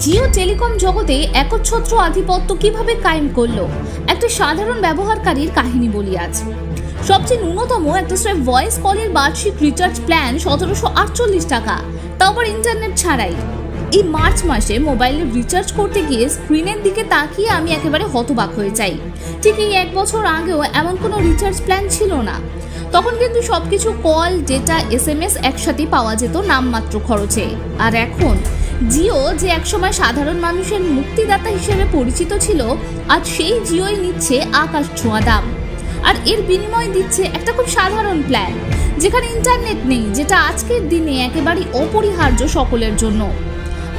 Jio telecom জগতে একচ্ছত্র আধিপত্য কিভাবে কায়েম করলো একটা সাধারণ ব্যবহারকারীর কাহিনী বলি আজ। সবচেয়ে ন্যূনতম একটা স্রেফ ভয়েস কলের বার্ষিক রিচার্জ প্ল্যান 1748 টাকা, তাও আবার ইন্টারনেট ছাড়াই। এই মার্চ মাসে মোবাইলে রিচার্জ করতে গিয়ে স্ক্রিনের দিকে তাকিয়ে আমি একেবারে হতবাক হয়ে যাই। ঠিক এই 1 বছর আগেও এমন কোনো রিচার্জ প্ল্যান ছিল না। তখন কিন্তু সবকিছু কল, ডেটা, SMS একসাথে পাওয়া যেত নামমাত্র খরচে। আর এখন জিও, যে একসময় সাধারণ মানুষের মুক্তিদাতা হিসেবে পরিচিত ছিল, আজ সেই জিওই নিচ্ছে আকাশ ছোঁয়া দাম। আর এর বিনিময়ে দিচ্ছে একটা খুব সাধারণ প্ল্যান, যেখানে ইন্টারনেট নেই, যেটা আজকের দিনে একেবারেই অপরিহার্য সকলের জন্য।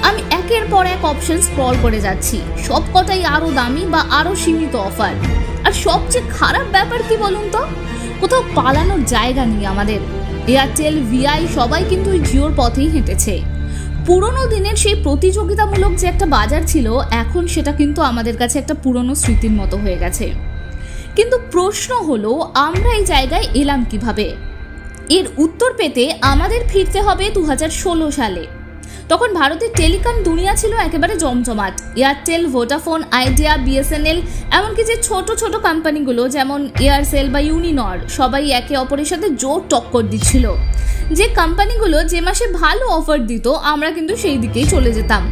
আমি একের পর এক অপশন স্ক্রল করে যাচ্ছি, সবকটাই আরো দামি বা আরো সীমিত অফার। আর সবচেয়ে খারাপ ব্যাপার কি বলুন তো, কোথাও পালানোর জায়গা নেই আমাদের। এয়ারটেল, VI সবাই কিন্তু ওই জিওর পথেই হেঁটেছে। পুরোনো দিনের সেই প্রতিযোগিতামূলক যে একটা বাজার ছিল, এখন সেটা কিন্তু আমাদের কাছে একটা পুরনো স্মৃতির মতো হয়ে গেছে। কিন্তু প্রশ্ন হলো, আমরা এই জায়গায় এলাম কিভাবে? এর উত্তর পেতে আমাদের ফিরতে হবে 2016 সালে। তখন ভারতের টেলিকম দুনিয়া ছিল একেবারে জমজমাট। এয়ারটেল, ভোডাফোন, আইডিয়া, BSNL, এমনকি যে ছোট ছোট কোম্পানিগুলো যেমন এয়ারসেল বা ইউনিনর, সবাই একে অপরের সাথে জোর টক্কর দিচ্ছিল। যে কোম্পানিগুলো যে মাসে ভালো অফার দিত, আমরা কিন্তু সেই দিকেই চলে যেতাম।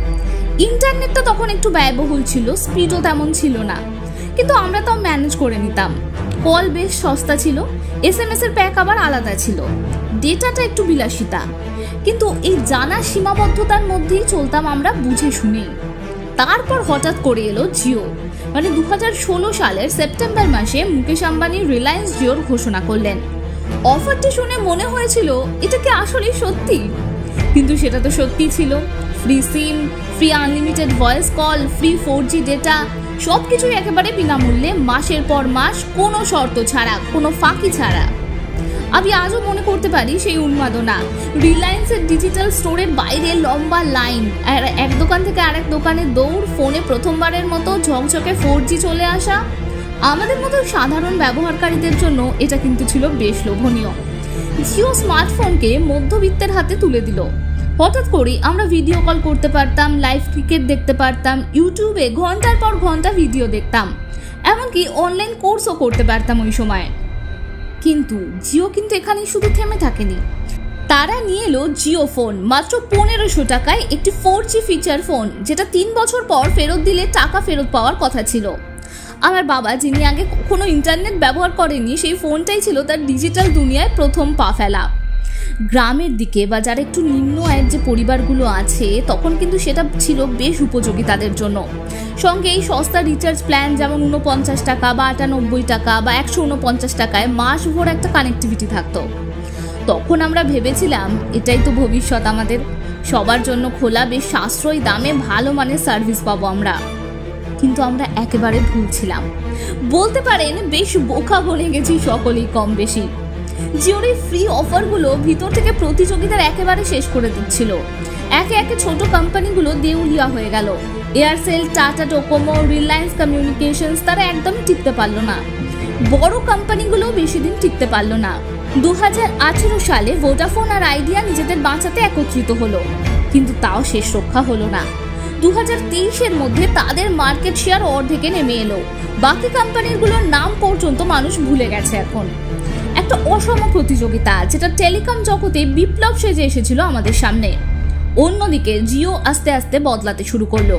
ইন্টারনেটটা তখন একটু ব্যয়বহুল ছিল, স্পিডও তেমন ছিল না, কিন্তু আমরা তাও ম্যানেজ করে নিতাম। কল বেশ সস্তা ছিল, SMS এর প্যাক আবার আলাদা ছিল, ডেটাটা একটু বিলাসিতা। কিন্তু এই জানা সীমাবদ্ধতার মধ্যেই চলতাম আমরা বুঝে শুনেই। তারপর হঠাৎ করে এলো জিও। 2016 সালের সেপ্টেম্বর মাসে মুকেশ আম্বানি রিলায়েন্স জিওর ঘোষণা করলেন। অফারটি শুনে মনে হয়েছিল এটা কি আসলে সত্যি? কিন্তু সেটা তো সত্যি ছিল। Free SIM, free unlimited voice call, free 4G data, সবকিছুই একেবারে বিনামূল্যে, মাসের পর মাস, কোনো শর্ত ছাড়া, কোনো ফাঁকি ছাড়া। আমি আজও মনে করতে পারি সেই উন্মাদনা। রিলায়েন্সের ডিজিটাল স্টোরের বাইরে লম্বা লাইন, আর এক দোকান থেকে আরেক দোকানে দৌড়, ফোনে প্রথমবারের মতো ঝকঝকে 4G চলে আসা। আমাদের মতো সাধারণ ব্যবহারকারীদের জন্য এটা কিন্তু ছিল বেশ লোভনীয়। জিও স্মার্টফোনকে মধ্যবিত্তের হাতে তুলে দিল। হঠাৎ করে আমরা ভিডিও কল করতে পারতাম, লাইভ ক্রিকেট দেখতে পারতাম, ইউটিউবে ঘন্টার পর ঘন্টা ভিডিও দেখতাম, এমনকি অনলাইন কোর্সও করতে পারতাম ওই সময়। কিন্তু জিও কিন্তু এখানেই শুধু থেমে থাকেনি। তারা নিয়ে এলো জিও ফোন, মাত্র 1500 টাকায় একটি 4G ফিচার ফোন, যেটা 3 বছর পর ফেরত দিলে টাকা ফেরত পাওয়ার কথা ছিল। আমার বাবা, যিনি আগে কখনো ইন্টারনেট ব্যবহার করেনি, সেই ফোনটাই ছিল তার ডিজিটাল দুনিয়ায় প্রথম পা ফেলা। গ্রামের দিকে বা যারা একটু নিম্ন আয়ের যে পরিবারগুলো আছে, তখন কিন্তু সেটা ছিল বেশ উপযোগী তাদের জন্য। সঙ্গে এই সস্তা রিচার্জ প্ল্যান, যেমন 49 টাকা বা 98 টাকা বা 149 টাকায় মাসভর একটা কানেক্টিভিটি থাকতো। তখন আমরা ভেবেছিলাম এটাই তো ভবিষ্যৎ আমাদের, সবার জন্য খোলা, বেশ সাশ্রয়ী দামে ভালো মানের সার্ভিস পাবো আমরা। কিন্তু আমরা একেবারে ভুল ছিলাম। বলতে পারেন বেশ বোকা বনে গেছি সকলেই কম বেশি। জিওর এই ফ্রি অফারগুলো ভিতর থেকে প্রতিযোগিতার একেবারে শেষ করে দিচ্ছিল। একে একে ছোট কোম্পানিগুলো দেউলিয়া হয়ে গেল। Aircel, tata Docomo, Reliance communications, তারা একদমই টিকতে পারলো না। বড় কোম্পানিগুলো বেশি দিন টিকতে পারলো না। 2018 সালে ভোডাফোন আর আইডিয়া নিজেদের বাঁচাতে একত্রিত হলো, কিন্তু তাও শেষ রক্ষা হলো না। 2023-এর মধ্যে তাদের মার্কেট শেয়ার অর্ধেকে নেমে এলো। বাকি কোম্পানিগুলোর নাম পর্যন্ত মানুষ ভুলে গেছে এখন। একটা অসম প্রতিযোগিতা, যেটা টেলিকম জগতে বিপ্লব সেজে এসেছিল আমাদের সামনে। অন্যদিকে জিও আস্তে আস্তে বদলাতে শুরু করলো।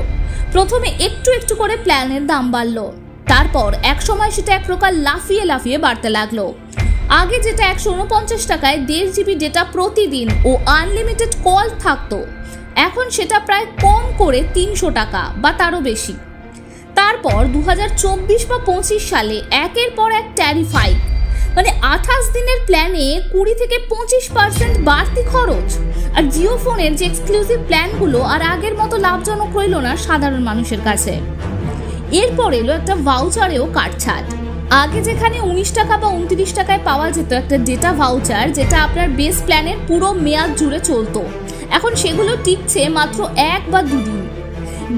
প্রথমে একটু একটু করে প্ল্যানের দাম বাড়লো, তারপর এক সময় সেটা এক প্রকার লাফিয়ে লাফিয়ে বাড়তে লাগলো। আগে যেটা 149 টাকায় 1.5 GB ডেটা প্রতিদিন ও আনলিমিটেড কল থাকতো, এখন সেটা প্রায় কম করে 300 টাকা বা তারও বেশি। তারপর 2024 বা 25 সালে একের পর এক ট্যারিফ হাইক, 28 দিনের প্ল্যানে 20 থেকে 25% বাড়তি খরচ। আর জিও ফোনের যে এক্সক্লুসিভ প্ল্যানগুলো আর আগের মতো লাভজনক রইল না সাধারণ মানুষের কাছে। এরপর এলো একটা ভাউচারেও কাটছাট। আগে যেখানে 19 টাকা বা 29 টাকায় পাওয়া যেত একটা ডেটা ভাউচার, যেটা আপনার বেস প্ল্যানের পুরো মেয়াদ জুড়ে চলতো, এখন সেগুলো টিকছে মাত্র 1 বা 2 দিন।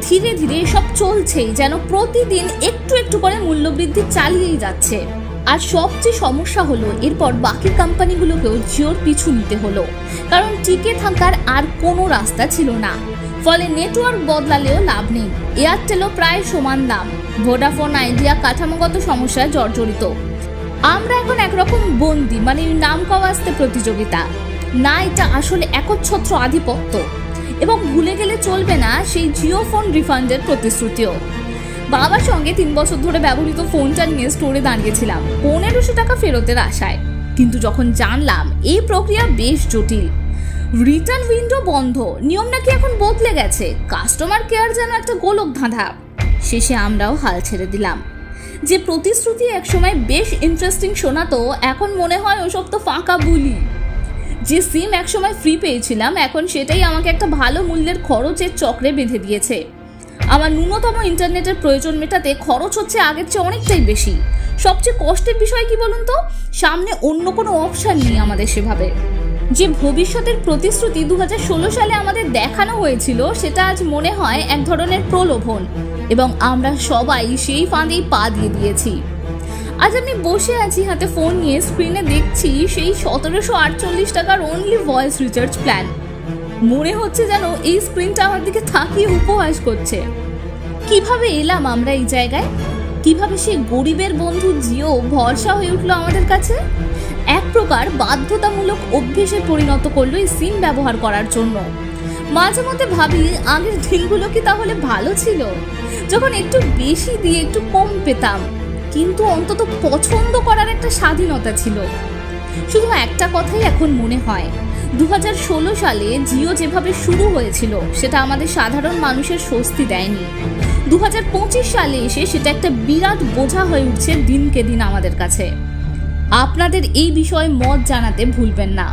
ধীরে ধীরে এসব চলছেই, যেন প্রতিদিন একটু একটু করে মূল্যবৃদ্ধি চালিয়েই যাচ্ছে। আর সবচেয়ে সমস্যা হলো, এরপর বাকি কোম্পানিগুলোকেও জিওর পিছু নিতে হলো, কারণ টিকে থাকার আর কোনো রাস্তা ছিল না। ফলে নেটওয়ার্ক বদলালেও লাভ নেই। এয়ারটেলও প্রায় সমান দাম। ভোডাফোন আইডিয়া কাঠামোগত সমস্যায় জর্জরিত। আমরা এখন একরকম বন্দি, মানে নাম কাওয়াজতে প্রতিযোগিতা না, এটা আসলে একচ্ছত্র আধিপত্য। এবং ভুলে গেলে চলবে না সেই জিও ফোন রিফান্ডের প্রতিশ্রুতিও। বাবার সঙ্গে 3 বছর ধরে ব্যবহৃত ফোনটা নিয়ে স্টোরে দাঁড়িয়েছিলাম 1500 টাকা ফেরতের আশায়। কিন্তু যখন জানলাম এই প্রক্রিয়া বেশ জটিল, রিটার্ন উইন্ডো বন্ধ, নিয়ম নাকি এখন বদলে গেছে, কাস্টমার কেয়ার যেন একটা গোলক ধাঁধা, শেষে আমরাও হাল ছেড়ে দিলাম। যে প্রতিশ্রুতি একসময় বেশ ইন্টারেস্টিং শোনাতো, এখন মনে হয় ওসব তো ফাঁকা বুলি। যে সিম একসময় ফ্রি পেয়েছিলাম, এখন সেটাই আমাকে একটা ভালো মূল্যের খরচের চক্রে বেঁধে দিয়েছে। আমার ন্যূনতম ইন্টারনেটের প্রয়োজন মেটাতে খরচ হচ্ছে আগের চেয়ে অনেকটাই বেশি। সবচেয়ে কষ্টের বিষয় কি বলুন তো, সামনে অন্য কোনো অপশন নেই আমাদের সেভাবে। যে ভবিষ্যতের প্রতিশ্রুতি 2016 সালে আমাদের দেখানো হয়েছিল, সেটা আজ মনে হয় এক ধরনের প্রলোভন, এবং আমরা সবাই সেই ফাঁদেই পা দিয়ে দিয়েছি। আজ আমি বসে আছি হাতে ফোন নিয়ে, স্ক্রিনে দেখছি সেই 1748 টাকার অনলি ভয়েস রিচার্জ প্ল্যান। মনে হচ্ছে যেন এই স্ক্রিনটা আমার দিকে তাকিয়ে উপহাস করছে। কিভাবে এলাম আমরা এই জায়গায়? কিভাবে সেই গরিবের বন্ধু জিও ভরসা হয়ে উঠলো আমাদের কাছে? এক প্রকার বাধ্যতামূলক অভ্যেসে পরিণত করলো এই সিম ব্যবহার করার জন্য। মাঝে মধ্যে ভাবি, আগের দিনগুলো কি তাহলে ভালো ছিল, যখন একটু বেশি দিয়ে একটু কম পেতাম, কিন্তু অন্তত পছন্দ করার একটা স্বাধীনতা ছিল। শুধু একটা কথাই এখন মনে হয়, 2016 সালে জিও যেভাবে শুরু হয়েছিল সেটা আমাদের সাধারণ মানুষের স্বস্তি দেয়নি। 2025 সালে এসে সেটা একটা বিরাট বোঝা হয়ে উঠছে দিনকে দিন আমাদের কাছে। আপনাদের এই বিষয়ে মত জানাতে ভুলবেন না।